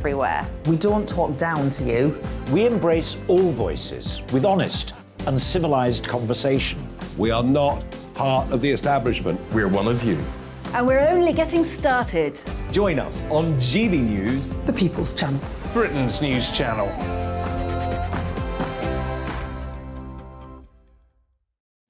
everywhere. We don't talk down to you. We embrace all voices with honest and civilised conversation. We are not part of the establishment. We're one of you. And we're only getting started. Join us on GBNews, The People's Channel. Britain's news channel.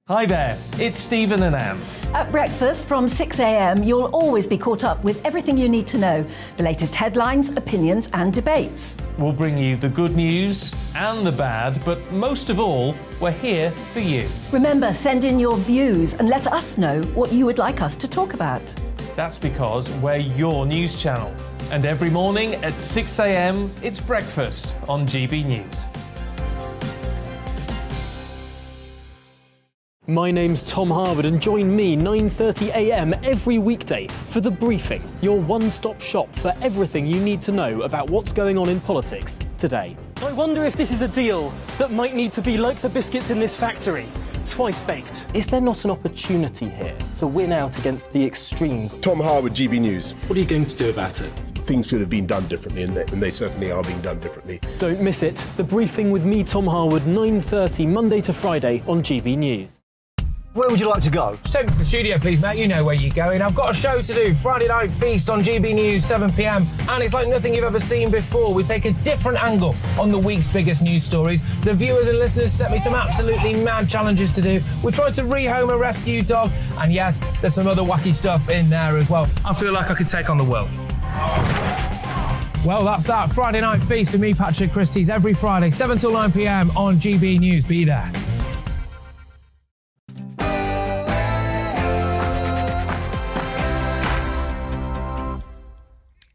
Hi there, it's Stephen and Anne. At breakfast from 6 a.m, you'll always be caught up with everything you need to know. The latest headlines, opinions and debates. We'll bring you the good news and the bad, but most of all, we're here for you. Remember, send in your views and let us know what you would like us to talk about. That's because we're your news channel. And every morning at 6 a.m, it's breakfast on GB News. My name's Tom Harwood and join me 9:30 a.m. every weekday for The Briefing, your one-stop shop for everything you need to know about what's going on in politics today. I wonder if this is a deal that might need to be like the biscuits in this factory, twice baked. Is there not an opportunity here to win out against the extremes? Tom Harwood, GB News. What are you going to do about it? Things should have been done differently, and they certainly are being done differently. Don't miss it. The Briefing with me, Tom Harwood, 9:30 Monday to Friday on GB News. Where would you like to go? Just take me to the studio, please, mate. You know where you're going. I've got a show to do. Friday Night Feast on GB News, 7 p.m. And it's like nothing you've ever seen before. We take a different angle on the week's biggest news stories. The viewers and listeners set me some absolutely mad challenges to do. We tried to rehome a rescue dog. And yes, there's some other wacky stuff in there as well. I feel like I could take on the world. Well, that's that. Friday Night Feast with me, Patrick Christie's, every Friday, 7 till 9 p.m. on GB News. Be there.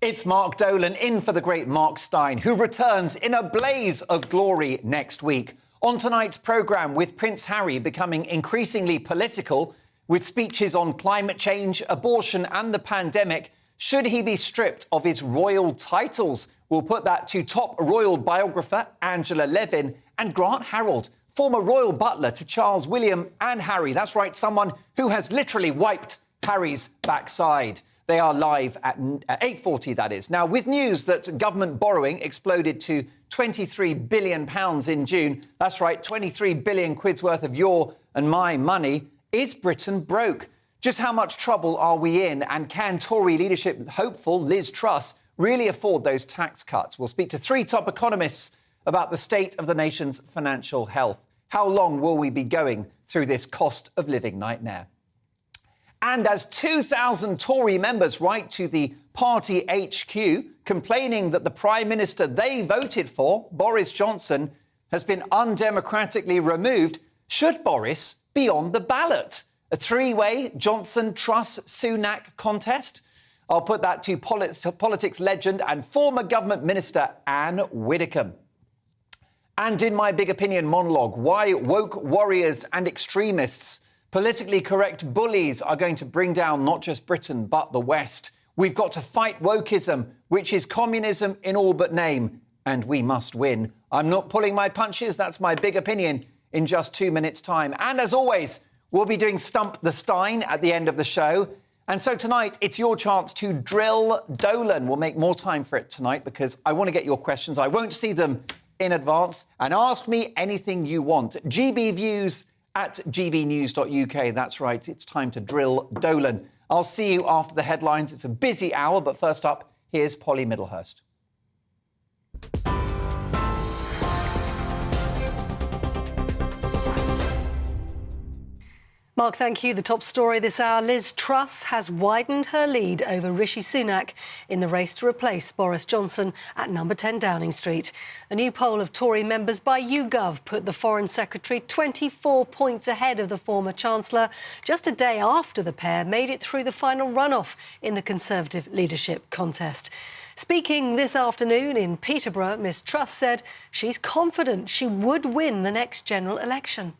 It's Mark Dolan in for the great Mark Steyn, who returns in a blaze of glory next week. On tonight's programme, with Prince Harry becoming increasingly political, with speeches on climate change, abortion and the pandemic, should he be stripped of his royal titles? We'll put that to top royal biographer Angela Levin and Grant Harold, former royal butler to Charles, William and Harry. That's right, someone who has literally wiped Harry's backside. They are live at 8:40, that is. Now, with news that government borrowing exploded to £23 billion in June, that's right, 23 billion quid's worth of your and my money, is Britain broke? Just how much trouble are we in? And can Tory leadership hopeful Liz Truss really afford those tax cuts? We'll speak to three top economists about the state of the nation's financial health. How long will we be going through this cost of living nightmare? And as 2,000 Tory members write to the party HQ complaining that the Prime Minister they voted for, Boris Johnson, has been undemocratically removed, should Boris be on the ballot? A three-way Johnson-Truss-Sunak contest? I'll put that to politics legend and former government minister Anne Widdecombe. And in my big opinion monologue, why woke warriors and extremists, politically correct bullies, are going to bring down not just Britain, but the West. We've got to fight wokeism, which is communism in all but name, and we must win. I'm not pulling my punches. That's my big opinion in just 2 minutes' time. And as always, we'll be doing Stump the Steyn at the end of the show. And so tonight, it's your chance to drill Dolan. We'll make more time for it tonight because I want to get your questions. I won't see them in advance. And ask me anything you want. GBViews at gbnews.uk. That's right, it's time to drill Dolan. I'll see you after the headlines. It's a busy hour, but first up, here's Polly Middlehurst. Mark, thank you. The top story this hour, Liz Truss has widened her lead over Rishi Sunak in the race to replace Boris Johnson at number 10 Downing Street. A new poll of Tory members by YouGov put the Foreign Secretary 24 points ahead of the former Chancellor, just a day after the pair made it through the final runoff in the Conservative leadership contest. Speaking this afternoon in Peterborough, Ms Truss said she's confident she would win the next general election.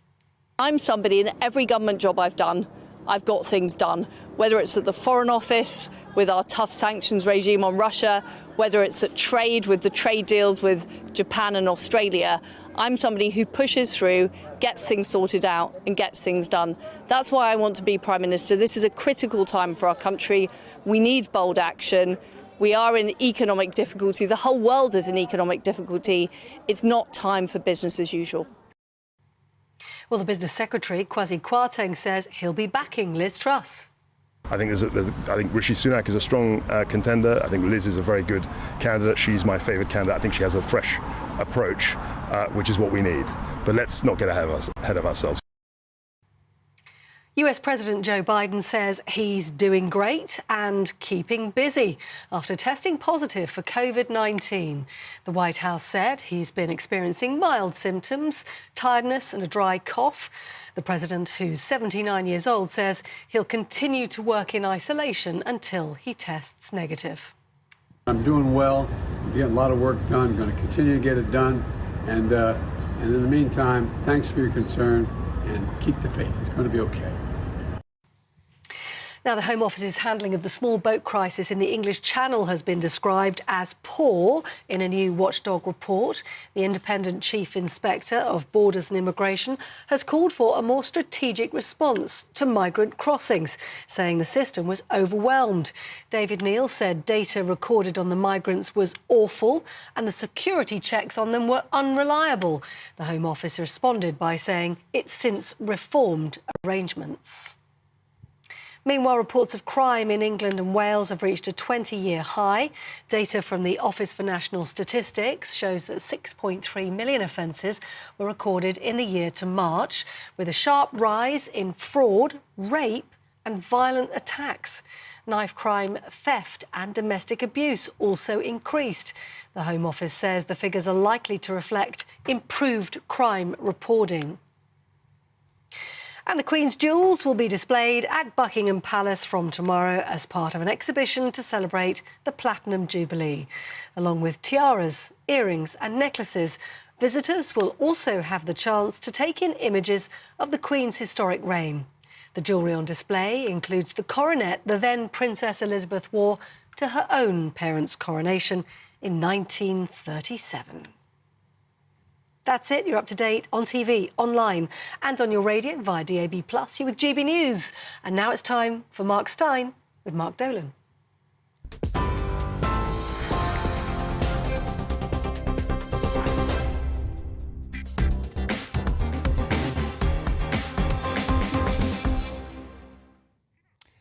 I'm somebody in every government job I've done, I've got things done, whether it's at the Foreign Office with our tough sanctions regime on Russia, whether it's at trade with the trade deals with Japan and Australia. I'm somebody who pushes through, gets things sorted out and gets things done. That's why I want to be Prime Minister. This is a critical time for our country. We need bold action. We are in economic difficulty. The whole world is in economic difficulty. It's not time for business as usual. Well, the Business Secretary, Kwasi Kwarteng, says he'll be backing Liz Truss. I think I think Rishi Sunak is a strong contender. I think Liz is a very good candidate. She's my favourite candidate. I think she has a fresh approach, which is what we need. But let's not get ahead of ourselves. US President Joe Biden says he's doing great and keeping busy after testing positive for COVID-19. The White House said he's been experiencing mild symptoms, tiredness and a dry cough. The president, who's 79 years old, says he'll continue to work in isolation until he tests negative. I'm doing well, I'm getting a lot of work done, I'm going to continue to get it done. And in the meantime, thanks for your concern and keep the faith. It's going to be okay. Now, the Home Office's handling of the small boat crisis in the English Channel has been described as poor in a new watchdog report. The independent chief inspector of Borders and Immigration has called for a more strategic response to migrant crossings, saying the system was overwhelmed. David Neal said data recorded on the migrants was awful and the security checks on them were unreliable. The Home Office responded by saying it's since reformed arrangements. Meanwhile, reports of crime in England and Wales have reached a 20-year high. Data from the Office for National Statistics shows that 6.3 million offences were recorded in the year to March, with a sharp rise in fraud, rape and violent attacks. Knife crime, theft and domestic abuse also increased. The Home Office says the figures are likely to reflect improved crime reporting. And the Queen's jewels will be displayed at Buckingham Palace from tomorrow as part of an exhibition to celebrate the Platinum Jubilee. Along with tiaras, earrings and necklaces, visitors will also have the chance to take in images of the Queen's historic reign. The jewellery on display includes the coronet the then Princess Elizabeth wore to her own parents' coronation in 1937. That's it. You're up to date on TV, online and on your radio via DAB+. You're with GB News. And now it's time for Mark Steyn with Mark Dolan.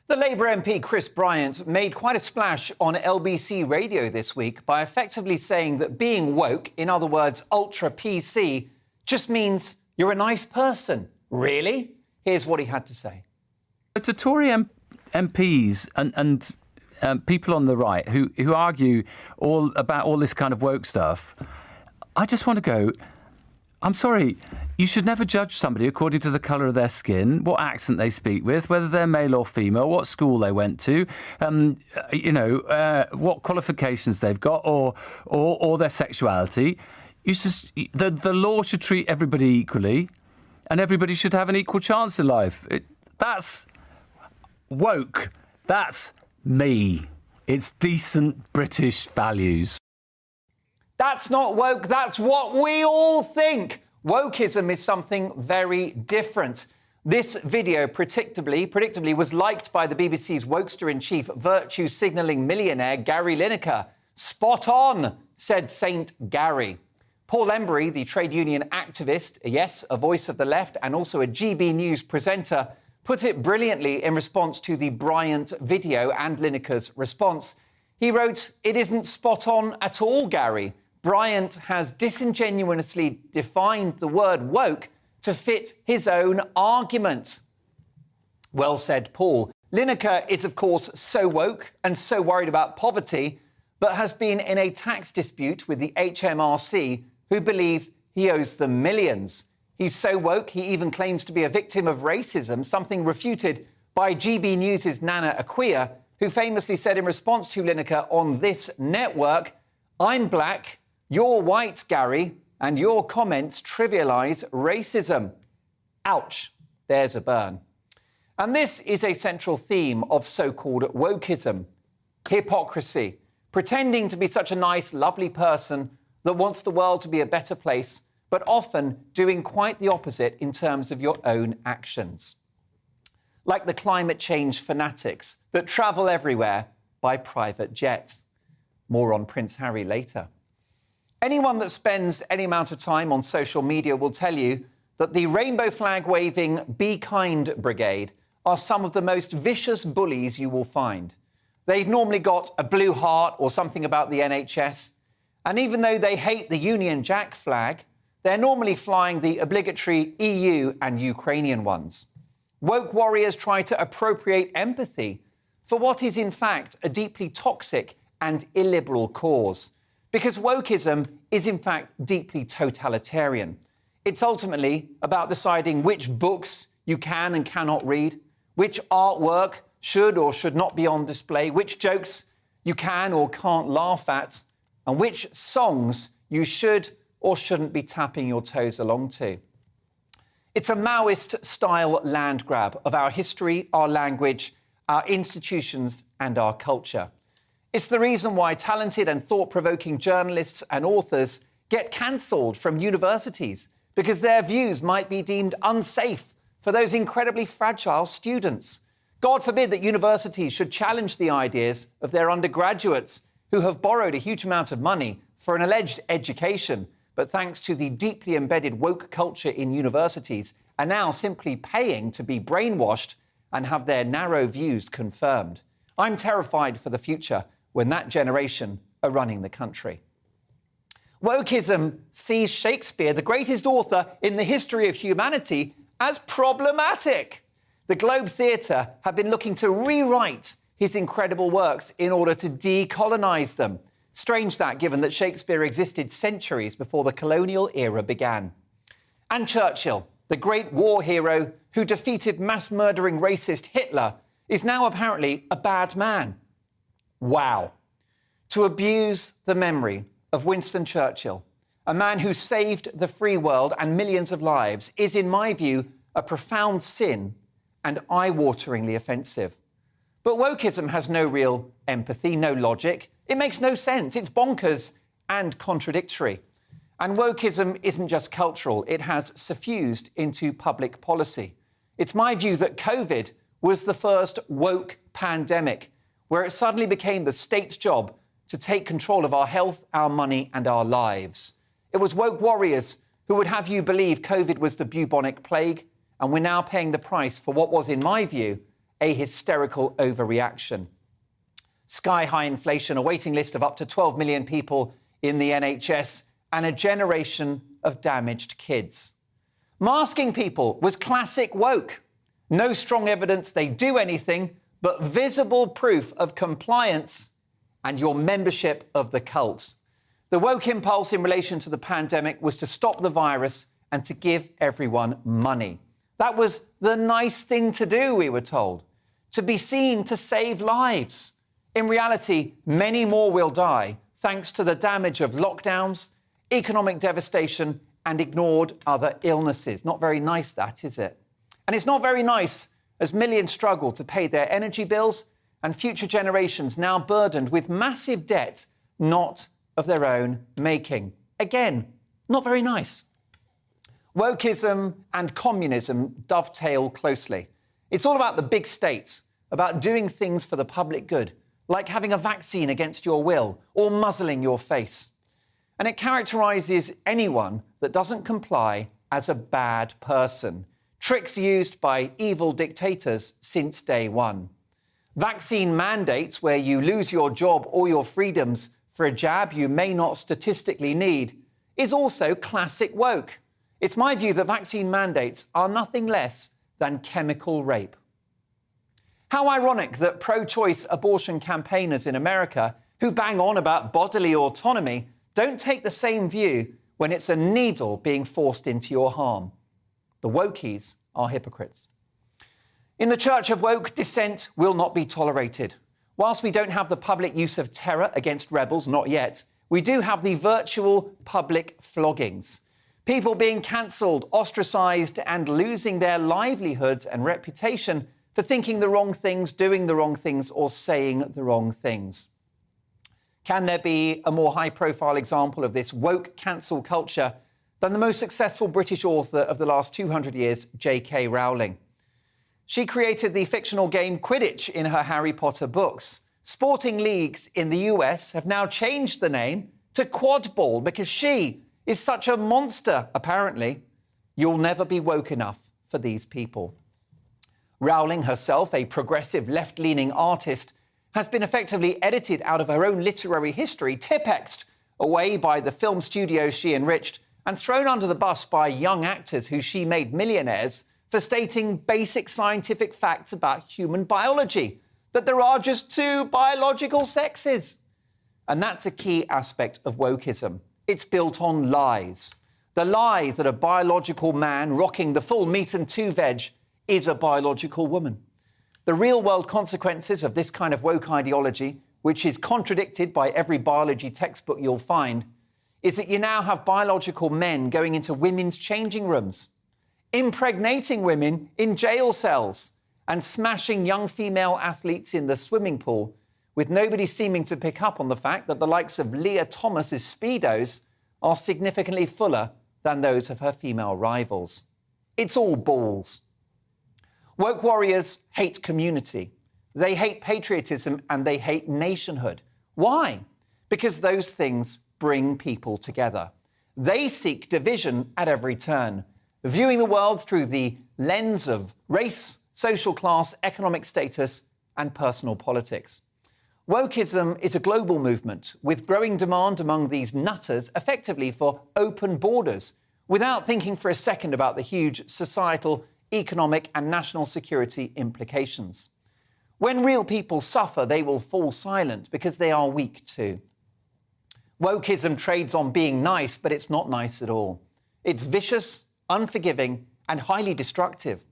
The Labour MP Chris Bryant made quite a splash on LBC radio this week by effectively saying that being woke, in other words, ultra PC, just means you're a nice person. Really? Here's what he had to say. To Tory MPs and people on the right who argue all about all this kind of woke stuff, I just want to go, I'm sorry, you should never judge somebody according to the colour of their skin, what accent they speak with, whether they're male or female, what school they went to, what qualifications they've got, or their sexuality. The law should treat everybody equally, and everybody should have an equal chance in life. That's woke. That's me. It's decent British values. That's not woke, that's what we all think. Wokeism is something very different. This video predictably was liked by the BBC's wokester-in-chief, virtue signalling millionaire Gary Lineker. Spot on, said Saint Gary. Paul Embry, the trade union activist, yes, a voice of the left and also a GB News presenter, put it brilliantly in response to the Bryant video and Lineker's response. He wrote, "It isn't spot on at all, Gary. Bryant has disingenuously defined the word woke to fit his own argument." Well said, Paul. Lineker is, of course, so woke and so worried about poverty, but has been in a tax dispute with the HMRC, who believe he owes them millions. He's so woke, he even claims to be a victim of racism, something refuted by GB News' Nana Akua, who famously said in response to Lineker on this network, "I'm black, you're white, Gary, and your comments trivialise racism." Ouch, there's a burn. And this is a central theme of so-called wokeism. Hypocrisy. Pretending to be such a nice, lovely person that wants the world to be a better place, but often doing quite the opposite in terms of your own actions. Like the climate change fanatics that travel everywhere by private jets. More on Prince Harry later. Anyone that spends any amount of time on social media will tell you that the rainbow flag waving Be Kind Brigade are some of the most vicious bullies you will find. They've normally got a blue heart or something about the NHS. And even though they hate the Union Jack flag, they're normally flying the obligatory EU and Ukrainian ones. Woke warriors try to appropriate empathy for what is in fact a deeply toxic and illiberal cause. Because wokeism is in fact deeply totalitarian. It's ultimately about deciding which books you can and cannot read, which artwork should or should not be on display, which jokes you can or can't laugh at, and which songs you should or shouldn't be tapping your toes along to. It's a Maoist-style land grab of our history, our language, our institutions and our culture. It's the reason why talented and thought-provoking journalists and authors get cancelled from universities, because their views might be deemed unsafe for those incredibly fragile students. God forbid that universities should challenge the ideas of their undergraduates who have borrowed a huge amount of money for an alleged education, but thanks to the deeply embedded woke culture in universities, are now simply paying to be brainwashed and have their narrow views confirmed. I'm terrified for the future when that generation are running the country. Wokeism sees Shakespeare, the greatest author in the history of humanity, as problematic. The Globe Theatre have been looking to rewrite his incredible works in order to decolonise them. Strange that, given that Shakespeare existed centuries before the colonial era began. And Churchill, the great war hero who defeated mass-murdering racist Hitler, is now apparently a bad man. Wow. To abuse the memory of Winston Churchill, a man who saved the free world and millions of lives, is, in my view, a profound sin and eye-wateringly offensive. But wokeism has no real empathy, no logic. It makes no sense. It's bonkers and contradictory. And wokeism isn't just cultural. It has suffused into public policy. It's my view that COVID was the first woke pandemic, where it suddenly became the state's job to take control of our health, our money and our lives. It was woke warriors who would have you believe COVID was the bubonic plague, and we're now paying the price for what was, in my view, a hysterical overreaction. Sky-high inflation, a waiting list of up to 12 million people in the NHS, and a generation of damaged kids. Masking people was classic woke. No strong evidence they do anything, but visible proof of compliance and your membership of the cult. The woke impulse in relation to the pandemic was to stop the virus and to give everyone money. That was the nice thing to do, we were told, to be seen to save lives. In reality, many more will die thanks to the damage of lockdowns, economic devastation and ignored other illnesses. Not very nice, that, is it? And it's not very nice as millions struggle to pay their energy bills and future generations now burdened with massive debt not of their own making. Again, not very nice. Wokeism and communism dovetail closely. It's all about the big state, about doing things for the public good, like having a vaccine against your will or muzzling your face. And it characterises anyone that doesn't comply as a bad person. Tricks used by evil dictators since day one. Vaccine mandates where you lose your job or your freedoms for a jab you may not statistically need is also classic woke. It's my view that vaccine mandates are nothing less than chemical rape. How ironic that pro-choice abortion campaigners in America who bang on about bodily autonomy don't take the same view when it's a needle being forced into your arm. The wokies are hypocrites. In the Church of Woke, dissent will not be tolerated. Whilst we don't have the public use of terror against rebels, not yet, we do have the virtual public floggings. People being cancelled, ostracised and losing their livelihoods and reputation for thinking the wrong things, doing the wrong things or saying the wrong things. Can there be a more high-profile example of this woke cancel culture than the most successful British author of the last 200 years, J.K. Rowling? She created the fictional game Quidditch in her Harry Potter books. Sporting leagues in the US have now changed the name to quadball because she is such a monster, apparently. You'll never be woke enough for these people. Rowling herself, a progressive left-leaning artist, has been effectively edited out of her own literary history, tipexed away by the film studios she enriched, and thrown under the bus by young actors who she made millionaires for stating basic scientific facts about human biology, that there are just two biological sexes. And that's a key aspect of wokeism. It's built on lies. The lie that a biological man rocking the full meat and two veg is a biological woman. The real-world consequences of this kind of woke ideology, which is contradicted by every biology textbook you'll find, is that you now have biological men going into women's changing rooms, impregnating women in jail cells, and smashing young female athletes in the swimming pool, with nobody seeming to pick up on the fact that the likes of Leah Thomas's Speedos are significantly fuller than those of her female rivals. It's all balls. Woke warriors hate community. They hate patriotism and they hate nationhood. Why? Because those things bring people together. They seek division at every turn, viewing the world through the lens of race, social class, economic status, and personal politics. Wokeism is a global movement with growing demand among these nutters effectively for open borders, without thinking for a second about the huge societal, economic and national security implications. When real people suffer, they will fall silent because they are weak too. Wokeism trades on being nice, but it's not nice at all. It's vicious, unforgiving and highly destructive.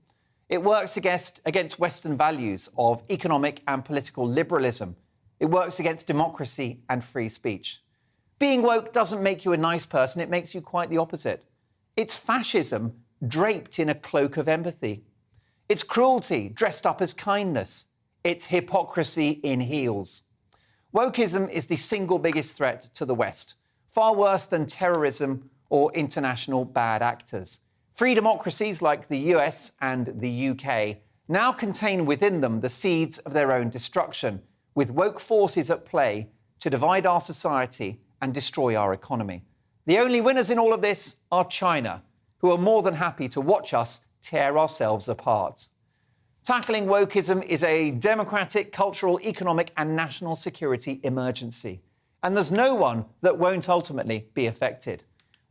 It works against Western values of economic and political liberalism. It works against democracy and free speech. Being woke doesn't make you a nice person, it makes you quite the opposite. It's fascism draped in a cloak of empathy. It's cruelty dressed up as kindness. It's hypocrisy in heels. Wokeism is the single biggest threat to the West, far worse than terrorism or international bad actors. Free democracies like the US and the UK now contain within them the seeds of their own destruction, with woke forces at play to divide our society and destroy our economy. The only winners in all of this are China, who are more than happy to watch us tear ourselves apart. Tackling wokeism is a democratic, cultural, economic and national security emergency. And there's no one that won't ultimately be affected.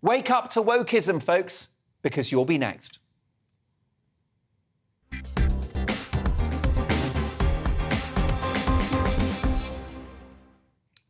Wake up to wokeism, folks, because you'll be next.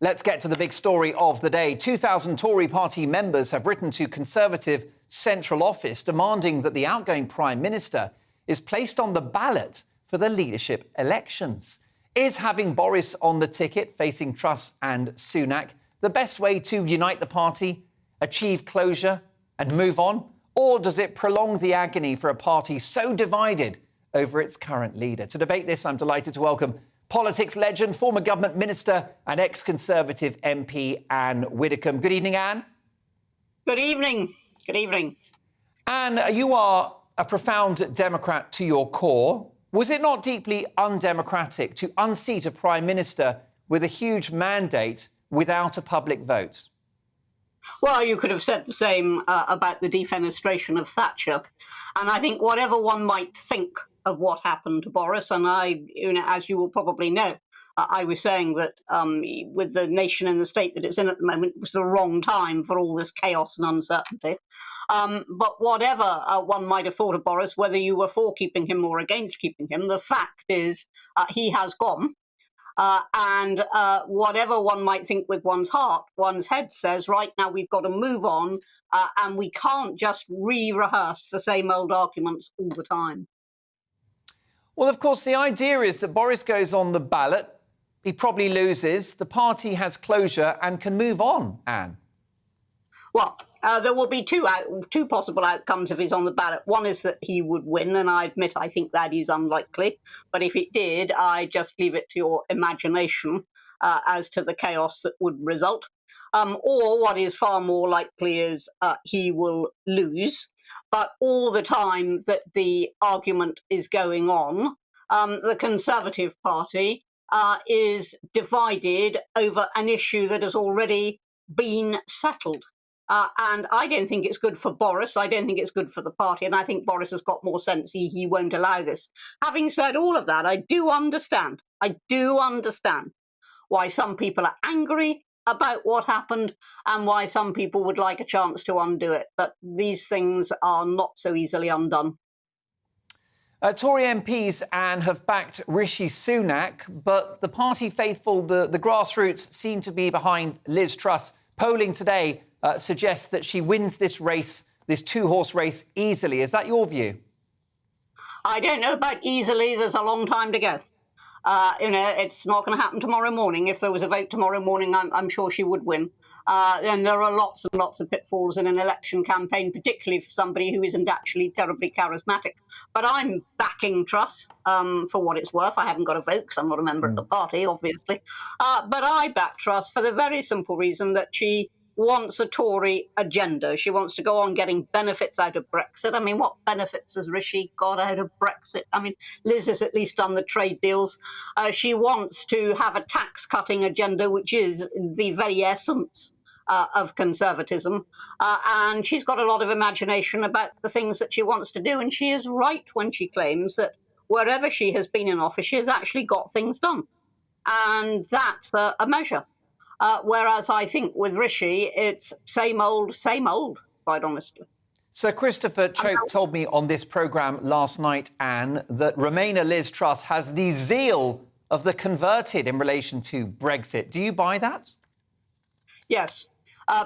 Let's get to the big story of the day. 2,000 Tory party members have written to Conservative Central Office demanding that the outgoing Prime Minister is placed on the ballot for the leadership elections. Is having Boris on the ticket facing Truss and Sunak the best way to unite the party, achieve closure and move on? Or does it prolong the agony for a party so divided over its current leader? To debate this, I'm delighted to welcome politics legend, former government minister and ex-Conservative MP Anne Widdecombe. Good evening, Anne. Good evening. Good evening. Anne, you are a profound Democrat to your core. Was it not deeply undemocratic to unseat a Prime Minister with a huge mandate without a public vote? Well, you could have said the same about the defenestration of Thatcher. And I think whatever one might think of what happened to Boris, and as you will probably know, I was saying that with the nation and the state that it's in at the moment, it was the wrong time for all this chaos and uncertainty. But whatever one might have thought of Boris, whether you were for keeping him or against keeping him, the fact is he has gone. And whatever one might think with one's heart, one's head says, right now we've got to move on and we can't just re-rehearse the same old arguments all the time. Well, of course, the idea is that Boris goes on the ballot, he probably loses, the party has closure and can move on, Anne. Well, there will be two possible outcomes if he's on the ballot. One is that he would win, and I admit I think that is unlikely. But if it did, I just leave it to your imagination as to the chaos that would result. Or what is far more likely is he will lose. But all the time that the argument is going on, the Conservative Party is divided over an issue that has already been settled. And I don't think it's good for Boris. I don't think it's good for the party. And I think Boris has got more sense. He won't allow this. Having said all of that, I do understand why some people are angry about what happened and why some people would like a chance to undo it. But these things are not so easily undone. Tory MPs, Anne, have backed Rishi Sunak, but the party faithful, the grassroots, seem to be behind Liz Truss. Polling today suggests that she wins this race, this two-horse race, easily. Is that your view? I don't know about easily. There's a long time to go. It's not going to happen tomorrow morning. If there was a vote tomorrow morning, I'm sure she would win. And there are lots and lots of pitfalls in an election campaign, particularly for somebody who isn't actually terribly charismatic. But I'm backing Truss for what it's worth. I haven't got a vote because I'm not a member of the party, obviously. But I back Truss for the very simple reason that she wants a Tory agenda. She wants to go on getting benefits out of Brexit. I mean, what benefits has Rishi got out of Brexit? I mean, Liz has at least done the trade deals. She wants to have a tax-cutting agenda, which is the very essence of conservatism. And she's got a lot of imagination about the things that she wants to do. And she is right when she claims that wherever she has been in office, she has actually got things done. And that's a measure. Whereas I think with Rishi, it's same old, quite honestly. Sir Christopher Chope told me on this programme last night, Anne, that Remainer Liz Truss has the zeal of the converted in relation to Brexit. Do you buy that? Yes,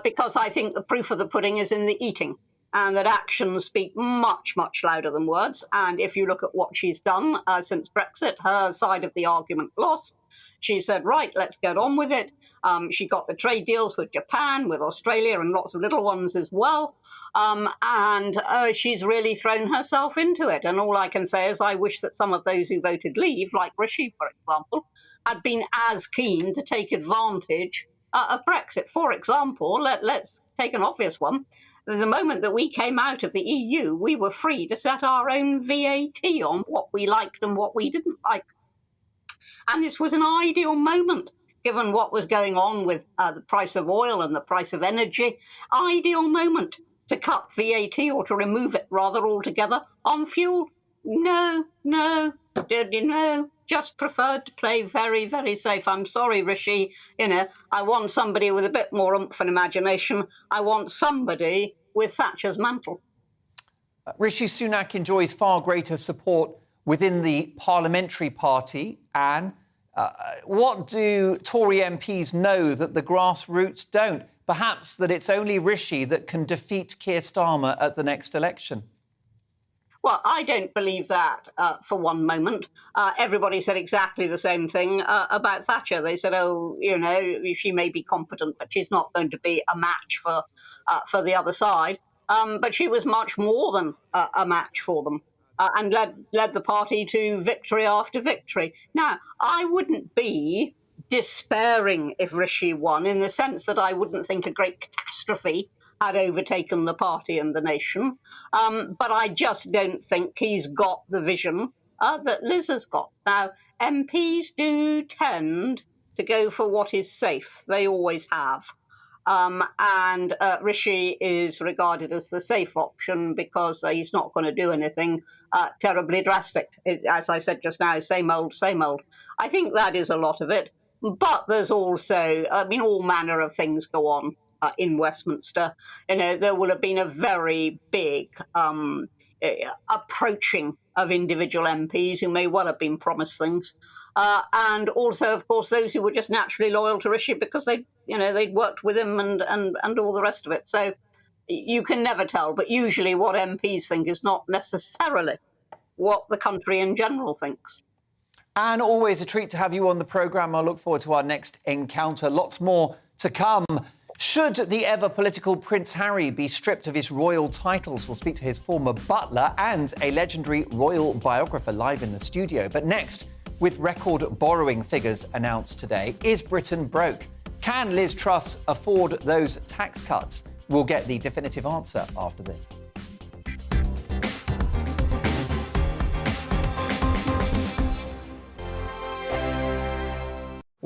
because I think the proof of the pudding is in the eating, and that actions speak much, much louder than words. And if you look at what she's done since Brexit, her side of the argument lost. She said, right, let's get on with it. She got the trade deals with Japan, with Australia, and lots of little ones as well. And she's really thrown herself into it. And all I can say is I wish that some of those who voted leave, like Rishi, for example, had been as keen to take advantage of Brexit. For example, let's take an obvious one. The moment that we came out of the EU, we were free to set our own VAT on what we liked and what we didn't like. And this was an ideal moment, given what was going on with the price of oil and the price of energy. Ideal moment to cut VAT or to remove it rather altogether on fuel. No, just preferred to play very, very safe. I'm sorry, Rishi. I want somebody with a bit more oomph and imagination. I want somebody with Thatcher's mantle. Rishi Sunak enjoys far greater support within the parliamentary party. Anne, what do Tory MPs know that the grassroots don't? Perhaps that it's only Rishi that can defeat Keir Starmer at the next election. Well, I don't believe that for one moment. Everybody said exactly the same thing about Thatcher. They said, she may be competent, but she's not going to be a match for the other side. But she was much more than a match for them. And led the party to victory after victory. Now, I wouldn't be despairing if Rishi won, in the sense that I wouldn't think a great catastrophe had overtaken the party and the nation. But I just don't think he's got the vision that Liz has got. Now, MPs do tend to go for what is safe. They always have. And Rishi is regarded as the safe option because he's not going to do anything terribly drastic. As I said just now, same old. I think that is a lot of it. But there's also, all manner of things go on in Westminster. There will have been a very big approaching of individual MPs who may well have been promised things. And also, of course, those who were just naturally loyal to Rishi because they'd worked with him and all the rest of it. So you can never tell. But usually what MPs think is not necessarily what the country in general thinks. And always a treat to have you on the programme. I look forward to our next encounter. Lots more to come. Should the ever-political Prince Harry be stripped of his royal titles? We'll speak to his former butler and a legendary royal biographer live in the studio. But next, with record borrowing figures announced today, is Britain broke? Can Liz Truss afford those tax cuts? We'll get the definitive answer after this.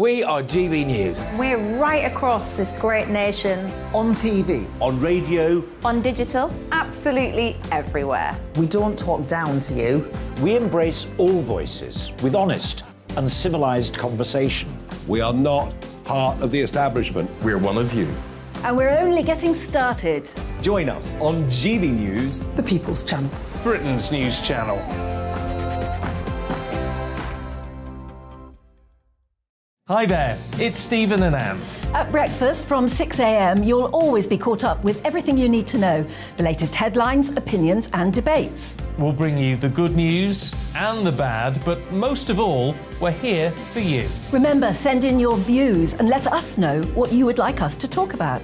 We are GB News. We're right across this great nation. On TV. On radio. On digital. Absolutely everywhere. We don't talk down to you. We embrace all voices with honest and civilised conversation. We are not part of the establishment. We're one of you. And we're only getting started. Join us on GB News, the People's Channel, Britain's news channel. Hi there, it's Stephen and Anne. At breakfast from 6 a.m, you'll always be caught up with everything you need to know, the latest headlines, opinions and debates. We'll bring you the good news and the bad, but most of all, we're here for you. Remember, send in your views and let us know what you would like us to talk about.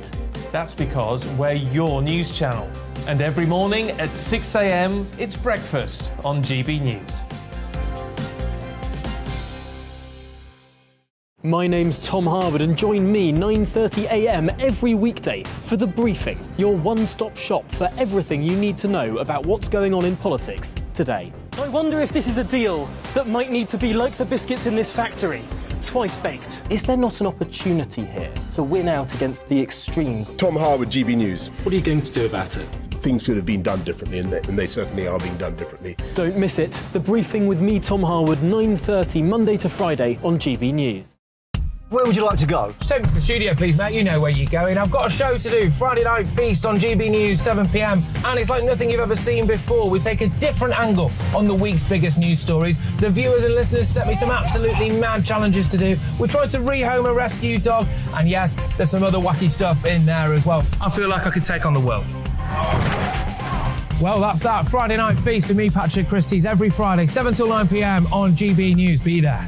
That's because we're your news channel. And every morning at 6 a.m, it's breakfast on GB News. My name's Tom Harwood and join me 9:30 a.m. every weekday for The Briefing, your one-stop shop for everything you need to know about what's going on in politics today. I wonder if this is a deal that might need to be like the biscuits in this factory, twice baked. Is there not an opportunity here to win out against the extremes? Tom Harwood, GB News. What are you going to do about it? Things should have been done differently, and they certainly are being done differently. Don't miss it. The Briefing with me, Tom Harwood, 9:30 Monday to Friday on GB News. Where would you like to go? Just take me to the studio, please, mate. You know where you're going. I've got a show to do. Friday Night Feast on GB News, 7 p.m. And it's like nothing you've ever seen before. We take a different angle on the week's biggest news stories. The viewers and listeners set me some absolutely mad challenges to do. We tried to rehome a rescue dog. And yes, there's some other wacky stuff in there as well. I feel like I could take on the world. Well, that's that. Friday Night Feast with me, Patrick Christie's, every Friday, 7 till 9 p.m. on GB News. Be there.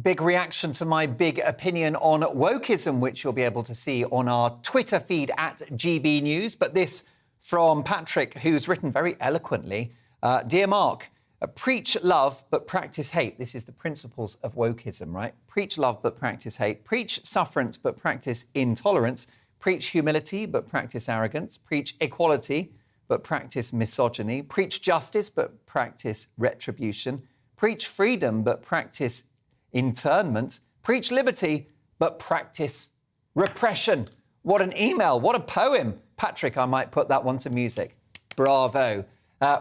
Big reaction to my big opinion on wokeism, which you'll be able to see on our Twitter feed at GB News. But this from Patrick, who's written very eloquently. Dear Mark, preach love but practice hate. This is the principles of wokeism, right? Preach love but practice hate. Preach sufferance but practice intolerance. Preach humility but practice arrogance. Preach equality but practice misogyny. Preach justice but practice retribution. Preach freedom but practice internment. Preach liberty, but practice repression. What an email, what a poem. Patrick, I might put that one to music. Bravo.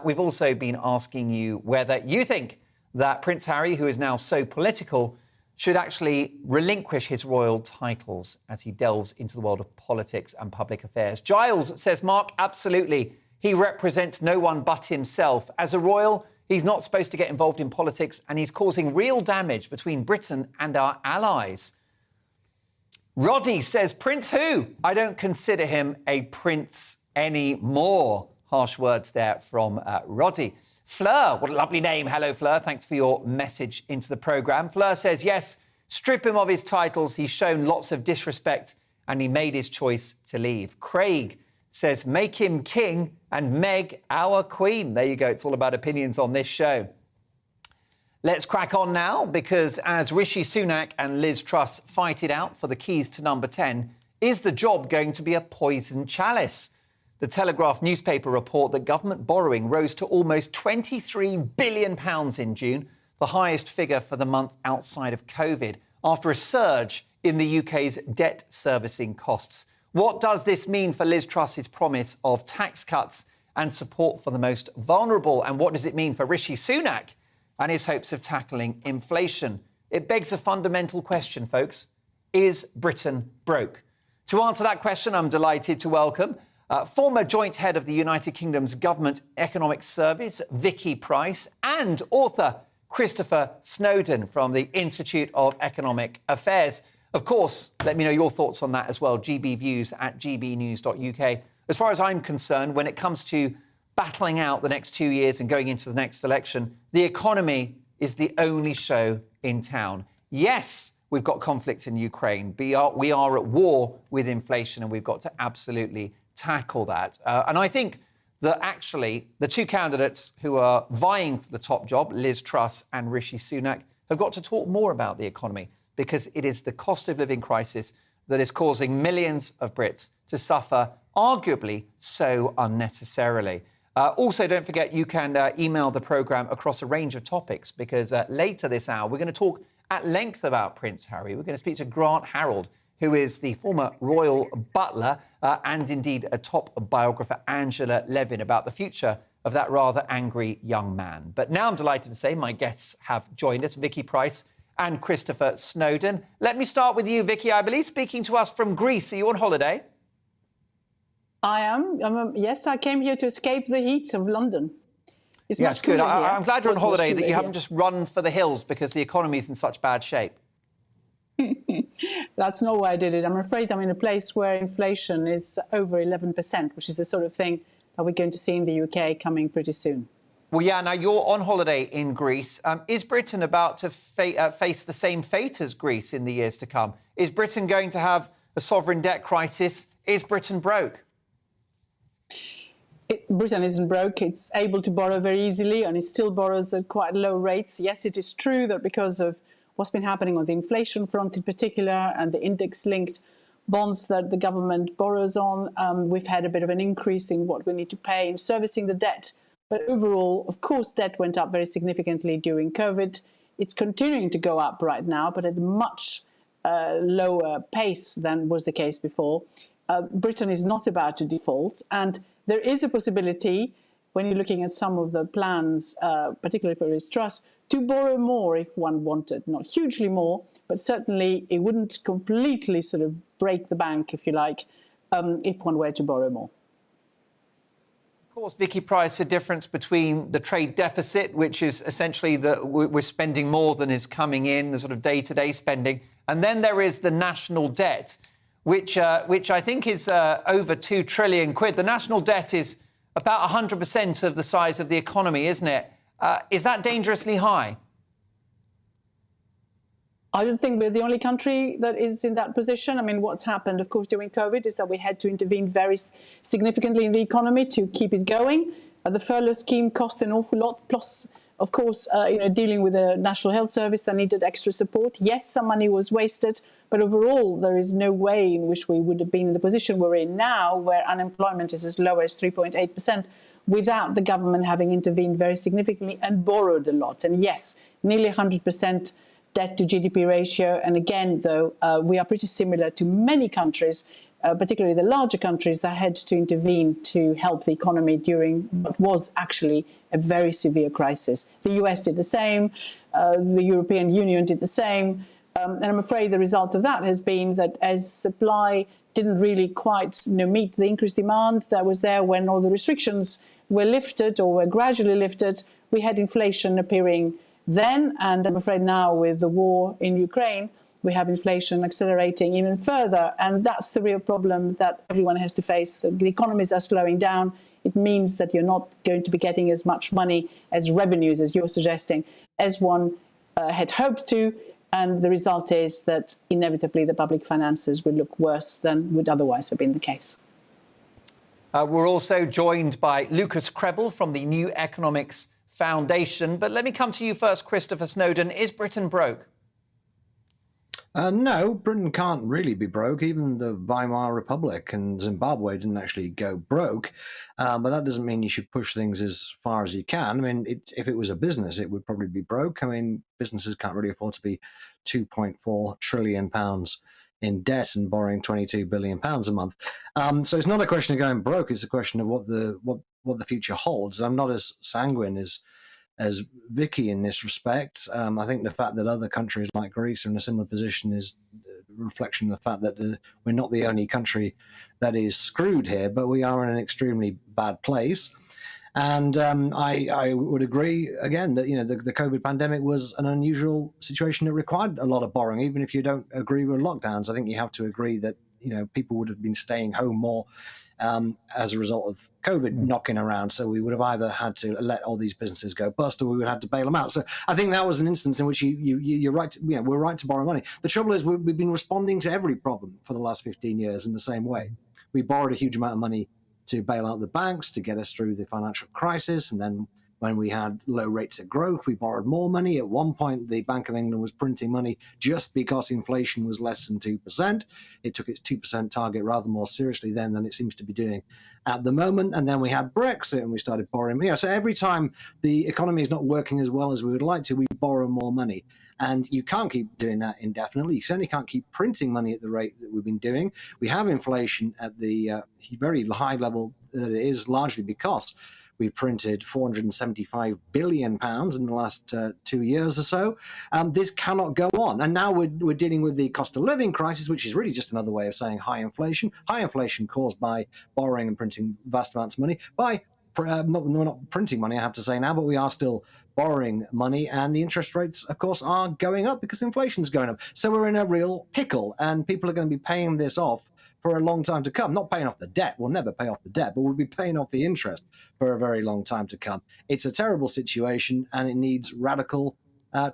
We've also been asking you whether you think that Prince Harry, who is now so political, should actually relinquish his royal titles as he delves into the world of politics and public affairs. Giles says, Mark, absolutely. He represents no one but himself. As a royal, he's not supposed to get involved in politics, and he's causing real damage between Britain and our allies. Roddy says, Prince who? I don't consider him a prince anymore. Harsh words there from Roddy. Fleur, what a lovely name. Hello, Fleur. Thanks for your message into the programme. Fleur says, yes, strip him of his titles. He's shown lots of disrespect and he made his choice to leave. Craig says, make him king and Meg our queen. There you go. It's all about opinions on this show. Let's crack on now, because as Rishi Sunak and Liz Truss fight it out for the keys to number 10, is the job going to be a poison chalice? The Telegraph newspaper report that government borrowing rose to almost £23 billion in June, the highest figure for the month outside of COVID, after a surge in the UK's debt servicing costs. What does this mean for Liz Truss's promise of tax cuts and support for the most vulnerable? And what does it mean for Rishi Sunak and his hopes of tackling inflation? It begs a fundamental question, folks. Is Britain broke? To answer that question, I'm delighted to welcome former joint head of the United Kingdom's Government Economic Service, Vicky Price, and author Christopher Snowdon from the Institute of Economic Affairs. Of course, let me know your thoughts on that as well. GBviews at gbnews.uk. As far as I'm concerned, when it comes to battling out the next 2 years and going into the next election, the economy is the only show in town. Yes, we've got conflict in Ukraine. We are at war with inflation, and we've got to absolutely tackle that. And I think that actually the two candidates who are vying for the top job, Liz Truss and Rishi Sunak, have got to talk more about the economy, because it is the cost of living crisis that is causing millions of Brits to suffer arguably so unnecessarily. Also, don't forget you can email the programme across a range of topics because later this hour we're going to talk at length about Prince Harry. We're going to speak to Grant Harold, who is the former royal butler and indeed a top biographer, Angela Levin, about the future of that rather angry young man. But now I'm delighted to say my guests have joined us, Vicky Pryce and Christopher Snowdon. Let me start with you, Vicky. I believe speaking to us from Greece. Are you on holiday? I am. Yes, I came here to escape the heat of London. It's yes, good. I'm glad you're on holiday, that you haven't just run for the hills because the economy is in such bad shape. That's not why I did it. I'm afraid I'm in a place where inflation is over 11%, which is the sort of thing that we're going to see in the UK coming pretty soon. Well, yeah, now you're on holiday in Greece. Is Britain about to face the same fate as Greece in the years to come? Is Britain going to have a sovereign debt crisis? Is Britain broke? Britain isn't broke. It's able to borrow very easily, and it still borrows at quite low rates. Yes, it is true that because of what's been happening on the inflation front in particular and the index-linked bonds that the government borrows on, we've had a bit of an increase in what we need to pay in servicing the debt. But overall, of course, debt went up very significantly during COVID. It's continuing to go up right now, but at a much lower pace than was the case before. Britain is not about to default, and there is a possibility, when you're looking at some of the plans, particularly for Liz Truss, to borrow more if one wanted. Not hugely more, but certainly it wouldn't completely sort of break the bank, if you like, if one were to borrow more. Of course, Vicky Pryce, the difference between the trade deficit, which is essentially that we're spending more than is coming in, the sort of day-to-day spending, and then there is the national debt, which I think is over 2 trillion quid. The national debt is about 100% of the size of the economy, isn't it? Is that dangerously high? I don't think we're the only country that is in that position. I mean, what's happened, of course, during COVID is that we had to intervene very significantly in the economy to keep it going. The furlough scheme cost an awful lot, plus, of course, dealing with the National Health Service that needed extra support. Yes, some money was wasted, but overall, there is no way in which we would have been in the position we're in now, where unemployment is as low as 3.8%, without the government having intervened very significantly and borrowed a lot. And yes, nearly 100% debt to GDP ratio. And again, though, we are pretty similar to many countries, particularly the larger countries that had to intervene to help the economy during what was actually a very severe crisis. The US did the same, the European Union did the same, and I'm afraid the result of that has been that as supply didn't really quite meet the increased demand that was there when all the restrictions were lifted or were gradually lifted, we had inflation appearing then, and I'm afraid now with the war in Ukraine, we have inflation accelerating even further, and that's the real problem that everyone has to face. The economies are slowing down. It means that you're not going to be getting as much money as revenues, as you're suggesting, as one had hoped to, and the result is that inevitably the public finances will look worse than would otherwise have been the case. We're also joined by Lucas Krebel from the New Economics Foundation. But let me come to you first, Christopher Snowdon. Is Britain broke? No, Britain can't really be broke. Even the Weimar Republic and Zimbabwe didn't actually go broke. But that doesn't mean you should push things as far as you can. I mean, if it was a business, it would probably be broke. I mean, businesses can't really afford to be £2.4 trillion in debt and borrowing £22 billion a month. So it's not a question of going broke. It's a question of what the future holds. I'm not as sanguine as Vicky in this respect. I think the fact that other countries like Greece are in a similar position is a reflection of the fact that we're not the only country that is screwed here, but we are in an extremely bad place. And I would agree, again, that the COVID pandemic was an unusual situation that required a lot of borrowing. Even if you don't agree with lockdowns, I think you have to agree that people would have been staying home more as a result of COVID knocking around. So we would have either had to let all these businesses go bust, or we would have had to bail them out. So I think that was an instance in which you're right. We're right to borrow money. The trouble is we've been responding to every problem for the last 15 years in the same way. We borrowed a huge amount of money to bail out the banks, to get us through the financial crisis, and then when we had low rates of growth, we borrowed more money. At one point, the Bank of England was printing money just because inflation was less than 2%. It took its 2% target rather more seriously then than it seems to be doing at the moment. And then we had Brexit and we started borrowing. So every time the economy is not working as well as we would like to, we borrow more money. And you can't keep doing that indefinitely. You certainly can't keep printing money at the rate that we've been doing. We have inflation at the very high level that it is, largely because we printed £475 billion in the last 2 years or so. This cannot go on. And now we're dealing with the cost of living crisis, which is really just another way of saying high inflation. High inflation caused by borrowing and printing vast amounts of money, by we're not printing money, I have to say now, but we are still borrowing money, and the interest rates, of course, are going up because inflation's going up. So we're in a real pickle, and people are going to be paying this off for a long time to come. Not paying off the debt. We'll never pay off the debt, but we'll be paying off the interest for a very long time to come. It's a terrible situation, and it needs radical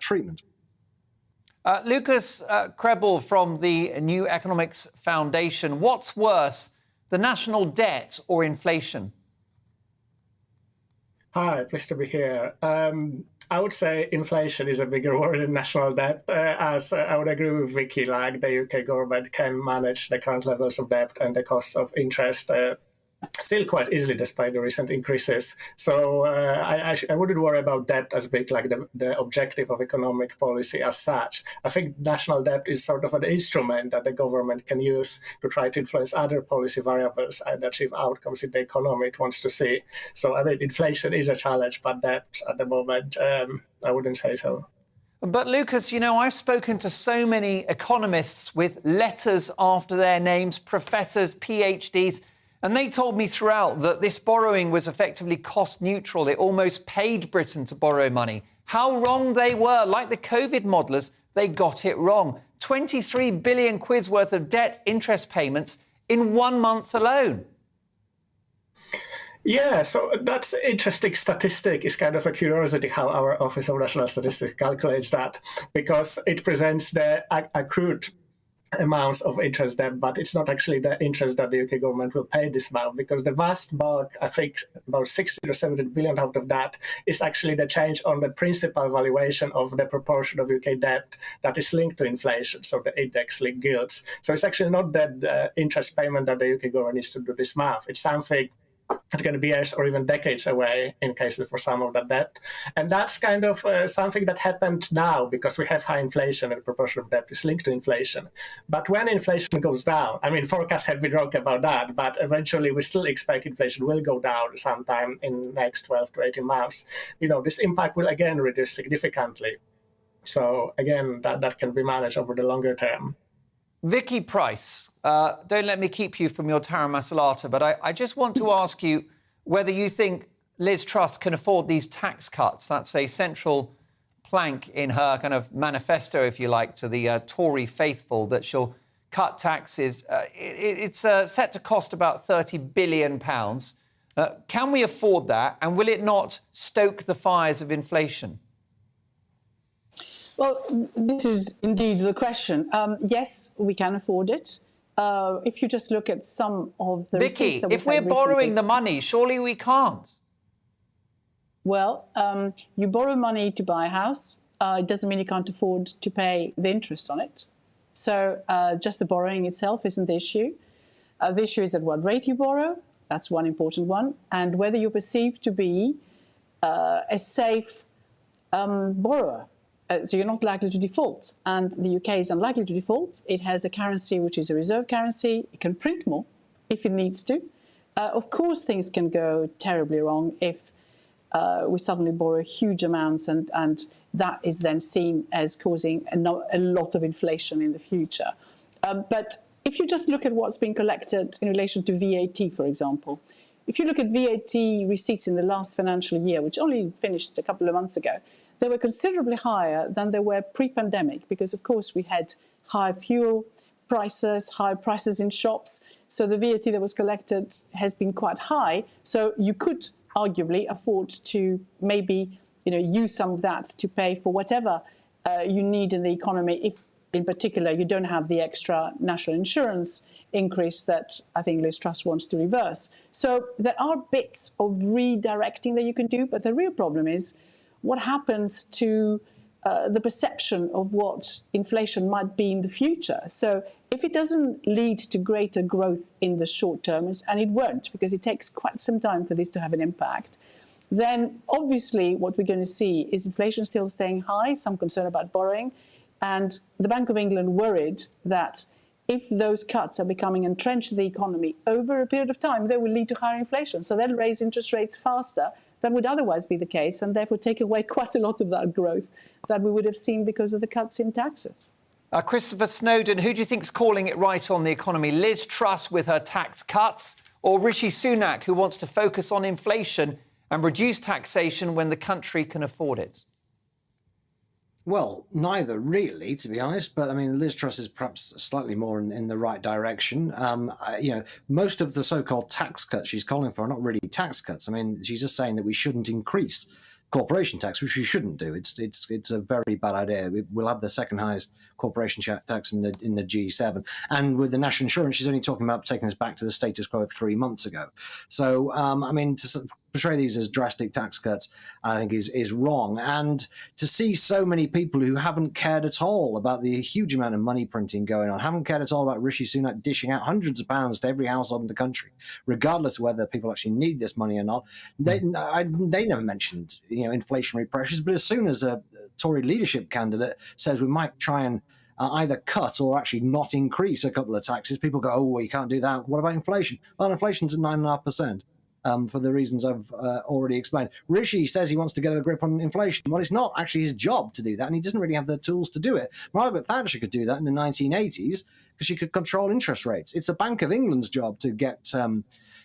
treatment. Lucas Krebel from the New Economics Foundation. What's worse, the national debt or inflation? Hi, pleased to be here. I would say inflation is a bigger worry than national debt, as I would agree with Vicky, like the UK government can manage the current levels of debt and the costs of interest still quite easily despite the recent increases. So I wouldn't worry about debt as big, like the objective of economic policy as such. I think national debt is sort of an instrument that the government can use to try to influence other policy variables and achieve outcomes in the economy it wants to see. So, I mean, inflation is a challenge, but debt at the moment, I wouldn't say so. But, Lucas, you know, I've spoken to so many economists with letters after their names, professors, PhDs, and they told me throughout that this borrowing was effectively cost neutral. It almost paid Britain to borrow money. How wrong they were. Like the COVID modelers, they got it wrong. 23 billion quid's worth of debt interest payments in 1 month alone. Yeah, so that's an interesting statistic. It's kind of a curiosity how our Office of National Statistics calculates that, because it presents the accrued amounts of interest debt, but it's not actually the interest that the UK government will pay this month, because the vast bulk, I think about 60 or 70 billion out of that, is actually the change on the principal valuation of the proportion of UK debt that is linked to inflation, so the index-linked gilts. So it's actually not that interest payment that the UK government needs to do this month. It's something it's going to be years or even decades away in cases for some of that debt. And that's kind of something that happened now because we have high inflation and the proportion of debt is linked to inflation. But when inflation goes down, I mean, forecasts have been wrong about that, but eventually we still expect inflation will go down sometime in the next 12 to 18 months. You know, this impact will again reduce significantly. So again, that can be managed over the longer term. Vicky Price, don't let me keep you from your Tara Masalata, but I just want to ask you whether you think Liz Truss can afford these tax cuts. That's a central plank in her kind of manifesto, if you like, to the Tory faithful, that she'll cut taxes. It's set to cost about £30 billion. Can we afford that? And will it not stoke the fires of inflation? Well, this is indeed the question. Yes, we can afford it. If you just look at some of the Vicky, if we're borrowing the money, surely we can't. Well, you borrow money to buy a house. It doesn't mean you can't afford to pay the interest on it. So just the borrowing itself isn't the issue. The issue is at what rate you borrow. That's one important one. And whether you're perceived to be a safe borrower. So you're not likely to default. And the UK is unlikely to default. It has a currency which is a reserve currency. It can print more if it needs to. Of course, things can go terribly wrong if we suddenly borrow huge amounts and that is then seen as causing a lot of inflation in the future. But if you just look at what's been collected in relation to VAT, for example, if you look at VAT receipts in the last financial year, which only finished a couple of months ago, they were considerably higher than they were pre-pandemic because, of course, we had high fuel prices, high prices in shops. So the VAT that was collected has been quite high. So you could arguably afford to maybe use some of that to pay for whatever you need in the economy in particular, you don't have the extra national insurance increase that I think Liz Truss wants to reverse. So there are bits of redirecting that you can do, but the real problem is what happens to the perception of what inflation might be in the future. So if it doesn't lead to greater growth in the short term, and it won't, because it takes quite some time for this to have an impact, then obviously what we're going to see is inflation still staying high, some concern about borrowing, and the Bank of England worried that if those cuts are becoming entrenched in the economy over a period of time, they will lead to higher inflation. So they'll raise interest rates faster than would otherwise be the case, and therefore take away quite a lot of that growth that we would have seen because of the cuts in taxes. Christopher Snowdon, who do you think's calling it right on the economy? Liz Truss with her tax cuts, or Rishi Sunak, who wants to focus on inflation and reduce taxation when the country can afford it? Well, neither really, to be honest. But I mean, Liz Truss is perhaps slightly more in the right direction. Most of the so-called tax cuts she's calling for are not really tax cuts. I mean, she's just saying that we shouldn't increase corporation tax, which we shouldn't do. It's a very bad idea. We'll have the second highest corporation tax in the G7, and with the national insurance, she's only talking about taking us back to the status quo of 3 months ago. So, I mean, to portray these as drastic tax cuts, I think is wrong. And to see so many people who haven't cared at all about the huge amount of money printing going on, haven't cared at all about Rishi Sunak dishing out hundreds of pounds to every household in the country, regardless of whether people actually need this money or not. They never mentioned, inflationary pressures. But as soon as a Tory leadership candidate says we might try and either cut or actually not increase a couple of taxes, people go, oh, well, you can't do that. What about inflation? Well, inflation's at 9.5%. For the reasons I've already explained. Rishi says he wants to get a grip on inflation. Well, it's not actually his job to do that, and he doesn't really have the tools to do it. Margaret Thatcher could do that in the 1980s because she could control interest rates. It's the Bank of England's job to get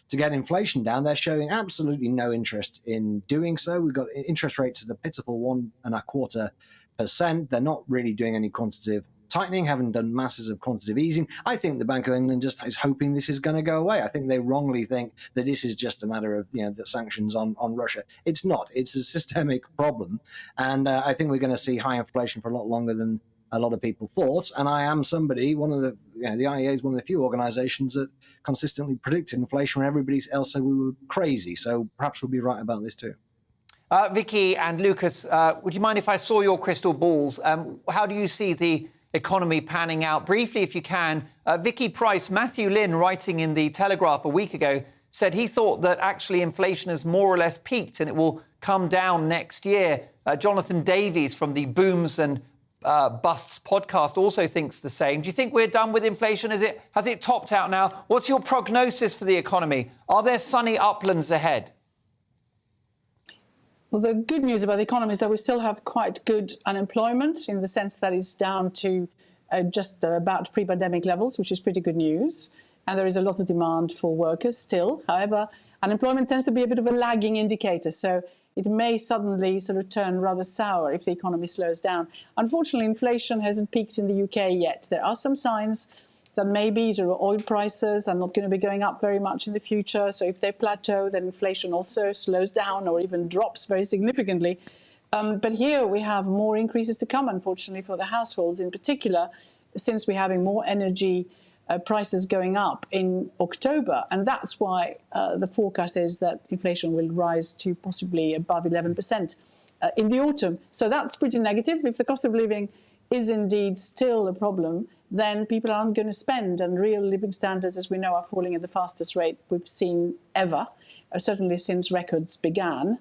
inflation down. They're showing absolutely no interest in doing so. We've got interest rates at a pitiful 1.25%. They're not really doing any quantitative tightening, haven't done masses of quantitative easing. I think the Bank of England just is hoping this is going to go away. I think they wrongly think that this is just a matter of, the sanctions on Russia. It's not. It's a systemic problem. And I think we're going to see high inflation for a lot longer than a lot of people thought. And I am somebody, the IEA is one of the few organizations that consistently predicted inflation when everybody else said we were crazy. So perhaps we'll be right about this too. Vicky and Lucas, would you mind if I saw your crystal balls? How do you see the economy panning out? Briefly, if you can, Vicky Price, Matthew Lynn, writing in The Telegraph a week ago, said he thought that actually inflation has more or less peaked and it will come down next year. Jonathan Davies from the Booms and Busts podcast also thinks the same. Do you think we're done with inflation? Has it topped out now? What's your prognosis for the economy? Are there sunny uplands ahead? Well, the good news about the economy is that we still have quite good unemployment, in the sense that it's down to just about pre-pandemic levels, which is pretty good news. And there is a lot of demand for workers still. However, unemployment tends to be a bit of a lagging indicator. So it may suddenly sort of turn rather sour if the economy slows down. Unfortunately, inflation hasn't peaked in the UK yet. There are some signs that maybe oil prices are not going to be going up very much in the future. So if they plateau, then inflation also slows down or even drops very significantly. But here we have more increases to come, unfortunately, for the households in particular, since we're having more energy prices going up in October. And that's why the forecast is that inflation will rise to possibly above 11% in the autumn. So that's pretty negative. If the cost of living is indeed still a problem, then people aren't going to spend, and real living standards, as we know, are falling at the fastest rate we've seen ever, certainly since records began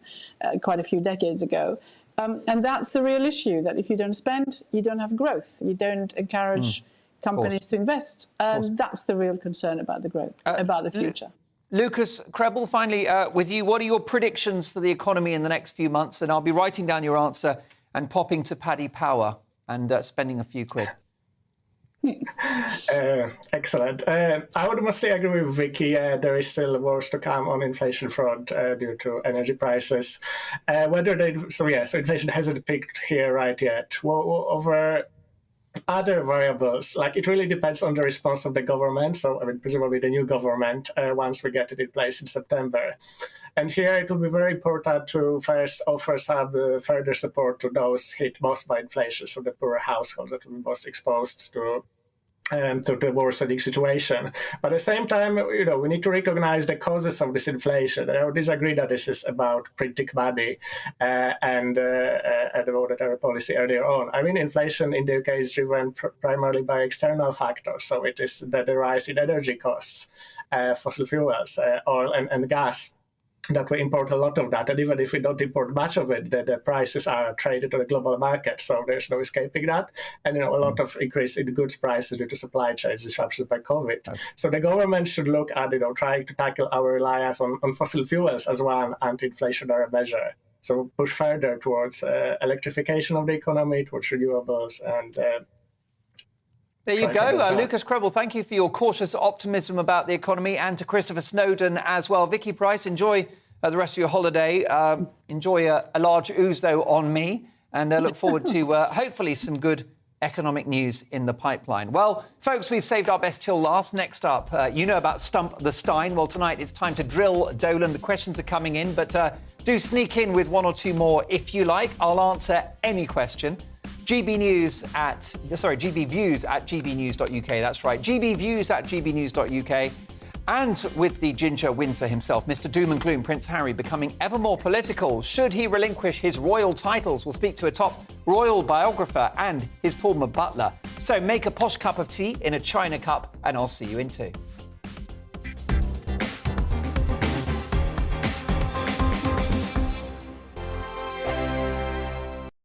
quite a few decades ago. And that's the real issue, that if you don't spend, you don't have growth. You don't encourage companies to invest. That's the real concern about the growth, about the future. Lucas Krebel, finally, with you, what are your predictions for the economy in the next few months? And I'll be writing down your answer and popping to Paddy Power and spending a few quid. Excellent. I would mostly agree with Vicky. There is still worse to come on inflation front due to energy prices. So inflation hasn't peaked here right yet. Over other variables, like it really depends on the response of the government. So, I mean, presumably the new government, once we get it in place in September. And here it will be very important to first offer some further support to those hit most by inflation, so the poorer households that will be most exposed to the worsening situation. But at the same time, we need to recognize the causes of this inflation. I would disagree that this is about printing money and the monetary policy earlier on. I mean, inflation in the UK is driven primarily by external factors. So it is the rise in energy costs, fossil fuels, oil and gas, that we import a lot of that. And even if we don't import much of it, the prices are traded on a global market. So there's no escaping that. And, a lot of increase in goods prices due to supply chain disruptions by COVID. Okay. So the government should look at, trying to tackle our reliance on fossil fuels as one anti-inflationary measure. So push further towards electrification of the economy, towards renewables and... There you go. Lucas Krebel, thank you for your cautious optimism about the economy, and to Christopher Snowdon as well. Vicky Price, enjoy the rest of your holiday. Enjoy a large ooze, though, on me, and look forward to hopefully some good economic news in the pipeline. Well, folks, we've saved our best till last. Next up, about Stump the Steyn. Well, tonight it's time to drill Dolan. The questions are coming in, but do sneak in with one or two more if you like. I'll answer any question. GBviews at gbnews.uk. That's right, gbviews at gbnews.uk. And with the Ginger Windsor himself, Mr. Doom and Gloom, Prince Harry, becoming ever more political. Should he relinquish his royal titles? We'll speak to a top royal biographer and his former butler. So make a posh cup of tea in a china cup, and I'll see you in 2.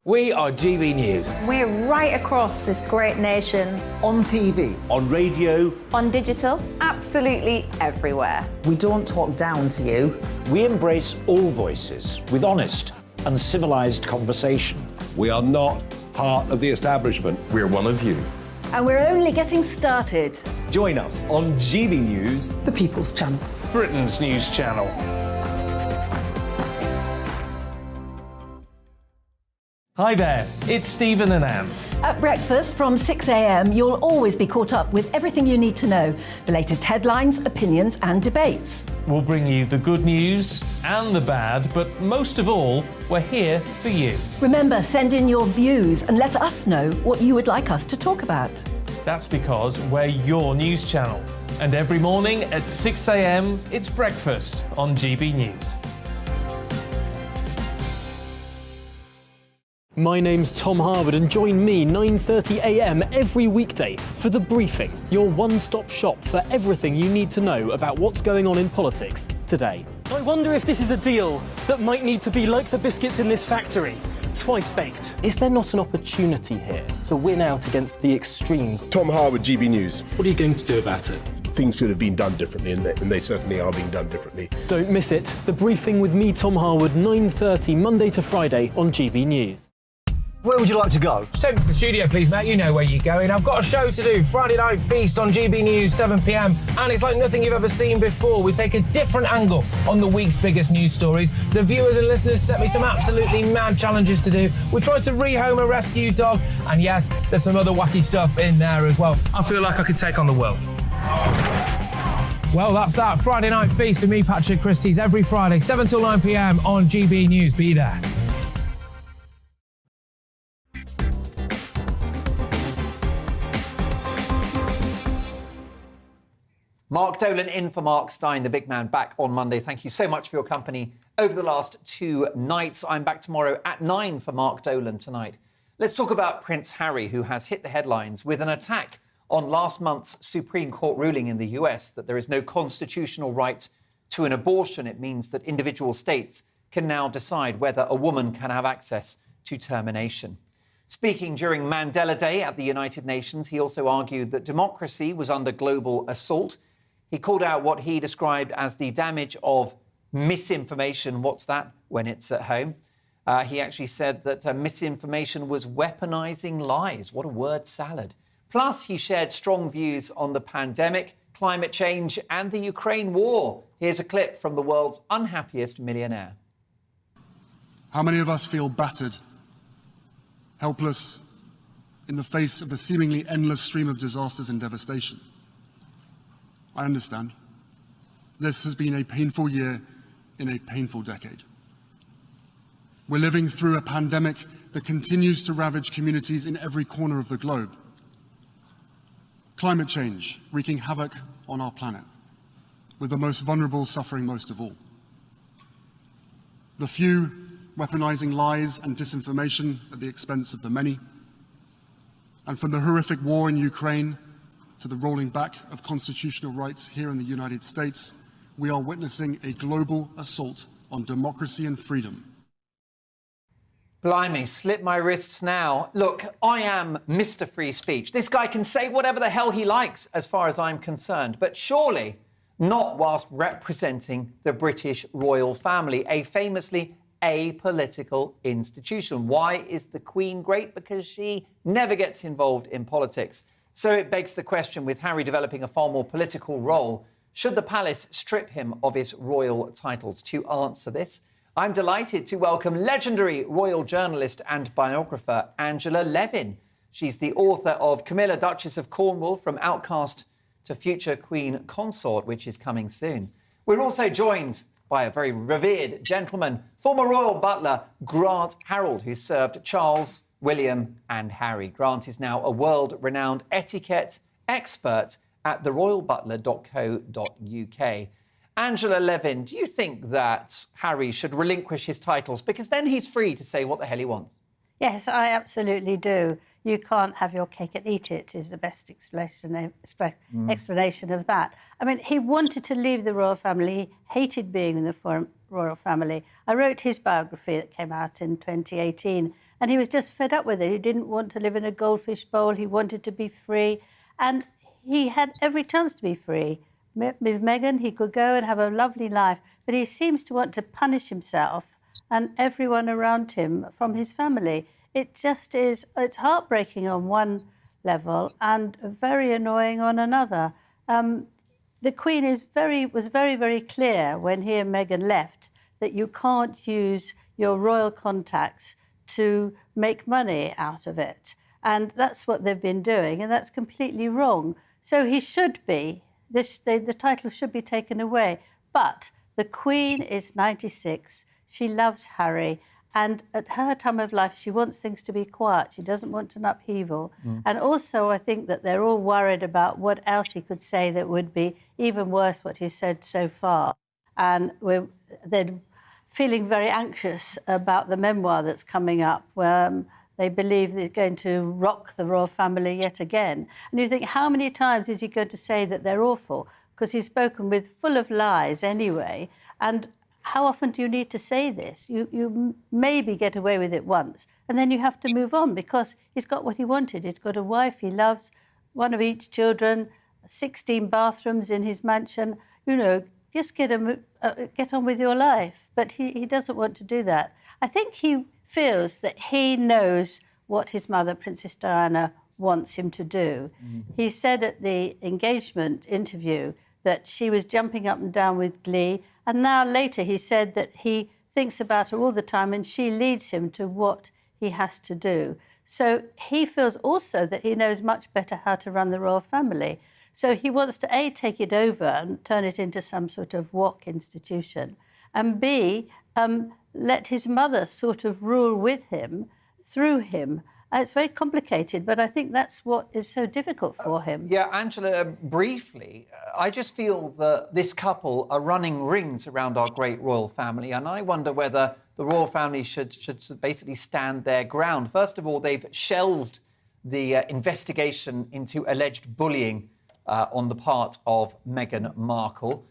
We are GB News. We're right across this great nation. On TV. On radio. On digital. Absolutely everywhere. We don't talk down to you. We embrace all voices with honest and civilised conversation. We are not part of the establishment. We're one of you. And we're only getting started. Join us on GB News, the People's Channel. Britain's news channel. Hi there, it's Stephen and Anne. At breakfast from 6 a.m, you'll always be caught up with everything you need to know, the latest headlines, opinions and debates. We'll bring you the good news and the bad, but most of all, we're here for you. Remember, send in your views and let us know what you would like us to talk about. That's because we're your news channel. And every morning at 6 a.m, it's breakfast on GB News. My name's Tom Harwood, and join me 9:30 a.m. every weekday for The Briefing, your one-stop shop for everything you need to know about what's going on in politics today. I wonder if this is a deal that might need to be like the biscuits in this factory, twice baked. Is there not an opportunity here to win out against the extremes? Tom Harwood, GB News. What are you going to do about it? Things should have been done differently, and they certainly are being done differently. Don't miss it. The Briefing with me, Tom Harwood, 9:30 Monday to Friday on GB News. Where would you like to go? Just take me to the studio, please, mate. You know where you're going. I've got a show to do. Friday Night Feast on GB News, 7 p.m. And it's like nothing you've ever seen before. We take a different angle on the week's biggest news stories. The viewers and listeners set me some absolutely mad challenges to do. We tried to rehome a rescue dog. And yes, there's some other wacky stuff in there as well. I feel like I could take on the world. Well, that's that. Friday Night Feast with me, Patrick Christie's, every Friday, 7 till 9 p.m. on GB News. Be there. Mark Dolan in for Mark Steyn, the big man, back on Monday. Thank you so much for your company over the last 2 nights. I'm back tomorrow at 9 for Mark Dolan tonight. Let's talk about Prince Harry, who has hit the headlines with an attack on last month's Supreme Court ruling in the US that there is no constitutional right to an abortion. It means that individual states can now decide whether a woman can have access to termination. Speaking during Mandela Day at the United Nations, he also argued that democracy was under global assault. He called out what he described as the damage of misinformation. What's that when it's at home? He actually said that misinformation was weaponizing lies. What a word salad. Plus, he shared strong views on the pandemic, climate change and the Ukraine war. Here's a clip from the world's unhappiest millionaire. How many of us feel battered, helpless, in the face of the seemingly endless stream of disasters and devastation. I understand. This has been a painful year in a painful decade. We're living through a pandemic that continues to ravage communities in every corner of the globe. Climate change wreaking havoc on our planet, with the most vulnerable suffering most of all. The few weaponizing lies and disinformation at the expense of the many. And from the horrific war in Ukraine to the rolling back of constitutional rights here in the United States, we are witnessing a global assault on democracy and freedom. Blimey, slip my wrists now. Look, I am Mr. Free Speech. This guy can say whatever the hell he likes, as far as I'm concerned. But surely not whilst representing the British royal family, a famously apolitical institution. Why is the Queen great? Because she never gets involved in politics. So it begs the question, with Harry developing a far more political role, should the palace strip him of his royal titles? To answer this, I'm delighted to welcome legendary royal journalist and biographer Angela Levin. She's the author of Camilla, Duchess of Cornwall, From Outcast to Future Queen Consort, which is coming soon. We're also joined by a very revered gentleman, former royal butler Grant Harold, who served Charles, William and Harry. Grant is now a world-renowned etiquette expert at theroyalbutler.co.uk. Angela Levin, do you think that Harry should relinquish his titles? Because then he's free to say what the hell he wants. Yes, I absolutely do. You can't have your cake and eat it is the best explanation of that. I mean, he wanted to leave the royal family. He hated being in the royal family. I wrote his biography that came out in 2018, and he was just fed up with it. He didn't want to live in a goldfish bowl. He wanted to be free, and he had every chance to be free. With Meghan, he could go and have a lovely life, but he seems to want to punish himself and everyone around him from his family. It just is, it's heartbreaking on one level and very annoying on another. The Queen was very, very clear when he and Meghan left that you can't use your royal contacts to make money out of it. And that's what they've been doing, and that's completely wrong. So he should be, the title should be taken away. But the Queen is 96, she loves Harry, and at her time of life, she wants things to be quiet. She doesn't want an upheaval. And also, I think that they're all worried about what else he could say that would be even worse what he's said so far. And they're feeling very anxious about the memoir that's coming up, where they believe they're going to rock the royal family yet again. And you think, how many times is he going to say that they're awful? Because he's spoken with full of lies anyway. And how often do you need to say this? You maybe get away with it once, and then you have to move on because he's got what he wanted. He's got a wife he loves, one of each children, 16 bathrooms in his mansion. You know, just get on with your life. But he doesn't want to do that. I think he feels that he knows what his mother, Princess Diana, wants him to do. He said at the engagement interview that she was jumping up and down with glee, and now later he said that he thinks about her all the time and she leads him to what he has to do. So he feels also that he knows much better how to run the royal family. So he wants to A, take it over and turn it into some sort of WOC institution, and B, let his mother sort of rule with him, through him. It's very complicated, but I think that's what is so difficult for him. Yeah, Angela, briefly, I just feel that this couple are running rings around our great royal family, and I wonder whether the royal family should basically stand their ground. First of all, they've shelved the investigation into alleged bullying on the part of Meghan Markle.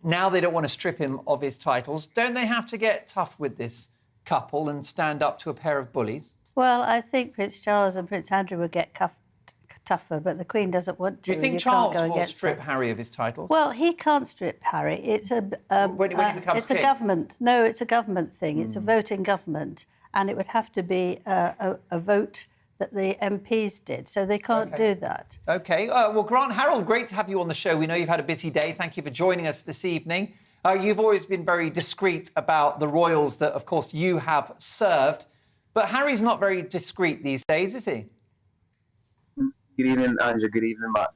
Now they don't want to strip him of his titles. Don't they have to get tough with this couple and stand up to a pair of bullies? Well, I think Prince Charles and Prince Andrew would get tougher, but the Queen doesn't want to. Do you think Charles will strip Harry of his titles? Well, he can't strip Harry. It's a it's a government. No, it's a government thing. It's a voting government, and it would have to be a vote that the MPs did, so they can't do that. OK. Well, Grant Harold, great to have you on the show. We know you've had a busy day. Thank you for joining us this evening. You've always been very discreet about the royals that, of course, you have served. But Harry's not very discreet these days, is he? Good evening, Andrew. Good evening, Matt.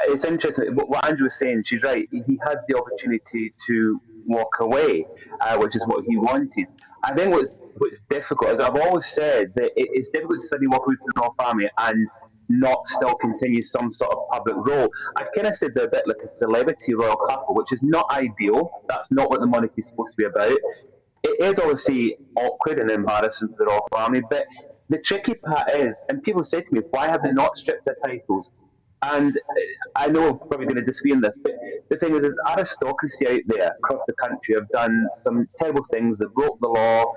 It's interesting. What Andrew was saying, she's right. He had the opportunity to walk away, which is what he wanted. I think what's difficult is I've always said that it's difficult to study walk away from the royal family and not still continue some sort of public role. I've kind of said they're a bit like a celebrity royal couple, which is not ideal. That's not what the monarchy is supposed to be about. It is obviously awkward and embarrassing to the royal family, but the tricky part is, and people say to me, why have they not stripped their titles? And I know I'm probably going to disagree on this, but the thing is aristocracy out there across the country have done some terrible things. They've broke the law.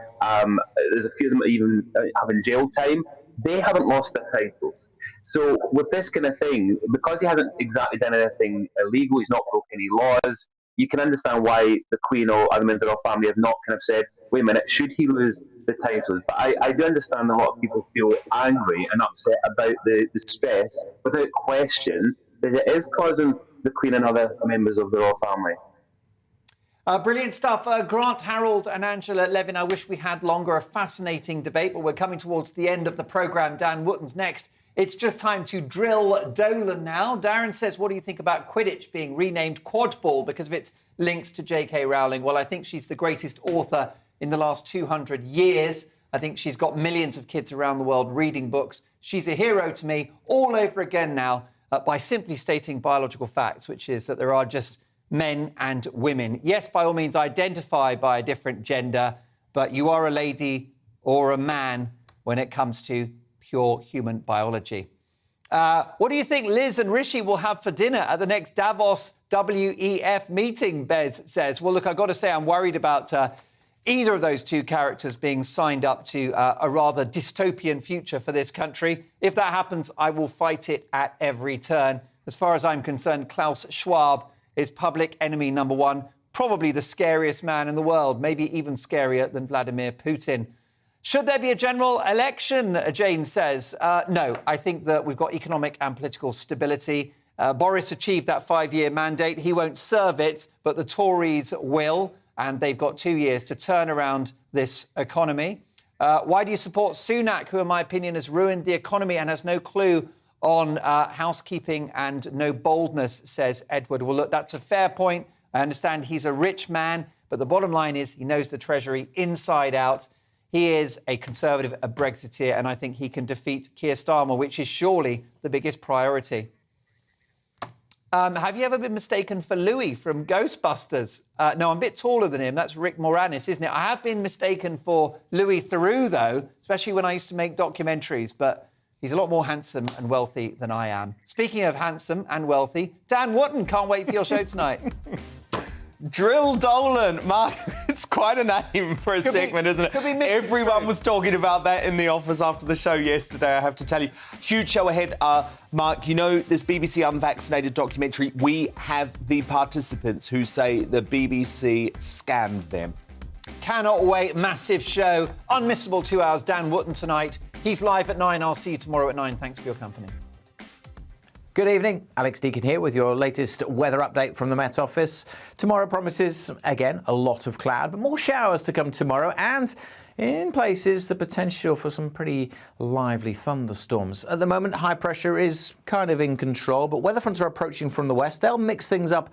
There's a few of them that even having jail time. They haven't lost their titles. So with this kind of thing, because he hasn't exactly done anything illegal, he's not broken any laws, you can understand why the Queen or other members of the royal family have not kind of said, wait a minute, should he lose the titles? But I do understand a lot of people feel angry and upset about the stress, without question, that it is causing the Queen and other members of the royal family. Brilliant stuff. Grant, Harold and Angela Levin, I wish we had longer. A fascinating debate, but we're coming towards the end of the programme. Dan Wootton's next. It's just time to drill Dolan now. Darren says, what do you think about Quidditch being renamed Quadball because of its links to J.K. Rowling? Well, I think she's the greatest author in the last 200 years. I think she's got millions of kids around the world reading books. She's a hero to me all over again now by simply stating biological facts, which is that there are just men and women. Yes, by all means, identify by a different gender, but you are a lady or a man when it comes to pure human biology. What do you think Liz and Rishi will have for dinner at the next Davos WEF meeting, Bez says? Well, look, I've got to say I'm worried about either of those two characters being signed up to a rather dystopian future for this country. If that happens, I will fight it at every turn. As far as I'm concerned, Klaus Schwab is public enemy number one, probably the scariest man in the world, maybe even scarier than Vladimir Putin. Should there be a general election, Jane says? No, I think that we've got economic and political stability. Boris achieved that 5-year mandate. He won't serve it, but the Tories will, and they've got 2 years to turn around this economy. Why do you support Sunak, who, in my opinion, has ruined the economy and has no clue on housekeeping and no boldness, says Edward. Well, look, that's a fair point. I understand he's a rich man, but the bottom line is he knows the Treasury inside out. He is a Conservative, a Brexiteer, and I think he can defeat Keir Starmer, which is surely the biggest priority. Have you ever been mistaken for Louis from Ghostbusters? No, I'm a bit taller than him. That's Rick Moranis, isn't it? I have been mistaken for Louis Theroux, though, especially when I used to make documentaries, but he's a lot more handsome and wealthy than I am. Speaking of handsome and wealthy, Dan Wootton, can't wait for your show tonight. Drill Dolan. Mark, it's quite a name for a segment, isn't it? Everyone was talking about that in the office after the show yesterday, I have to tell you. Huge show ahead. Mark, you know this BBC Unvaccinated documentary. We have the participants who say the BBC scammed them. Cannot wait. Massive show. Unmissable 2 hours. Dan Wootton tonight. He's live at 9. I'll see you tomorrow at 9. Thanks for your company. Good evening, Alex Deakin here with your latest weather update from the Met Office. Tomorrow promises, again, a lot of cloud, but more showers to come tomorrow and, in places, the potential for some pretty lively thunderstorms. At the moment, high pressure is kind of in control, but weather fronts are approaching from the west. They'll mix things up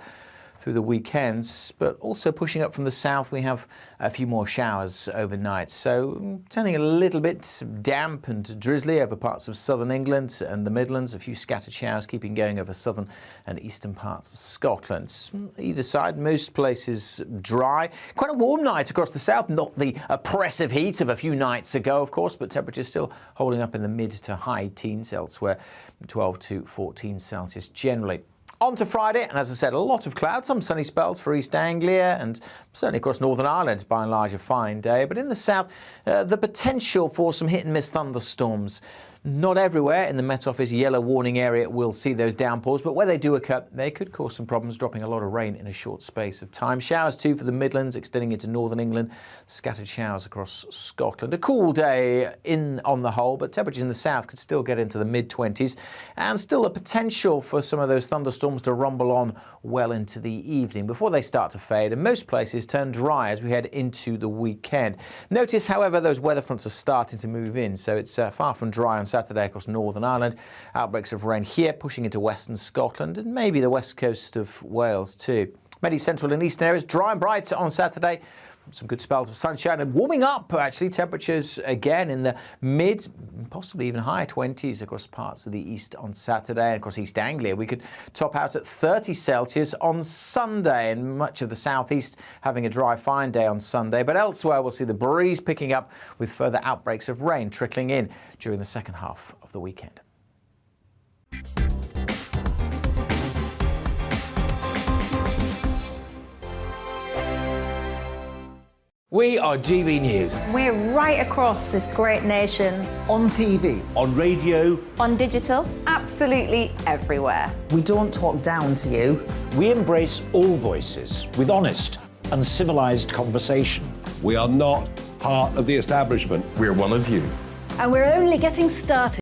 through the weekends, but also pushing up from the south, we have a few more showers overnight. So turning a little bit damp and drizzly over parts of southern England and the Midlands, a few scattered showers keeping going over southern and eastern parts of Scotland. Either side, most places dry. Quite a warm night across the south, not the oppressive heat of a few nights ago, of course, but temperatures still holding up in the mid to high teens elsewhere, 12 to 14 Celsius generally. On to Friday, and as I said, a lot of clouds, some sunny spells for East Anglia and certainly across Northern Ireland, by and large a fine day. But in the south, the potential for some hit-and-miss thunderstorms. Not everywhere in the Met Office yellow warning area will see those downpours, but where they do occur, they could cause some problems, dropping a lot of rain in a short space of time. Showers too for the Midlands, extending into Northern England, scattered showers across Scotland. A cool day on the whole, but temperatures in the south could still get into the mid-20s, and still a potential for some of those thunderstorms thunderstorms to rumble on well into the evening before they start to fade, and most places turn dry as we head into the weekend. Notice, however, those weather fronts are starting to move in, so it's far from dry on Saturday across Northern Ireland. Outbreaks of rain here pushing into western Scotland and maybe the west coast of Wales too. Many central and eastern areas dry and bright on Saturday. Some good spells of sunshine and warming up, actually. Temperatures again in the mid, possibly even high 20s across parts of the east on Saturday. And across East Anglia, we could top out at 30 Celsius on Sunday, and much of the southeast having a dry, fine day on Sunday. But elsewhere, we'll see the breeze picking up with further outbreaks of rain trickling in during the second half of the weekend. We are GB News. We're right across this great nation. On TV. On radio. On digital. Absolutely everywhere. We don't talk down to you. We embrace all voices with honest and civilised conversation. We are not part of the establishment. We're one of you. And we're only getting started.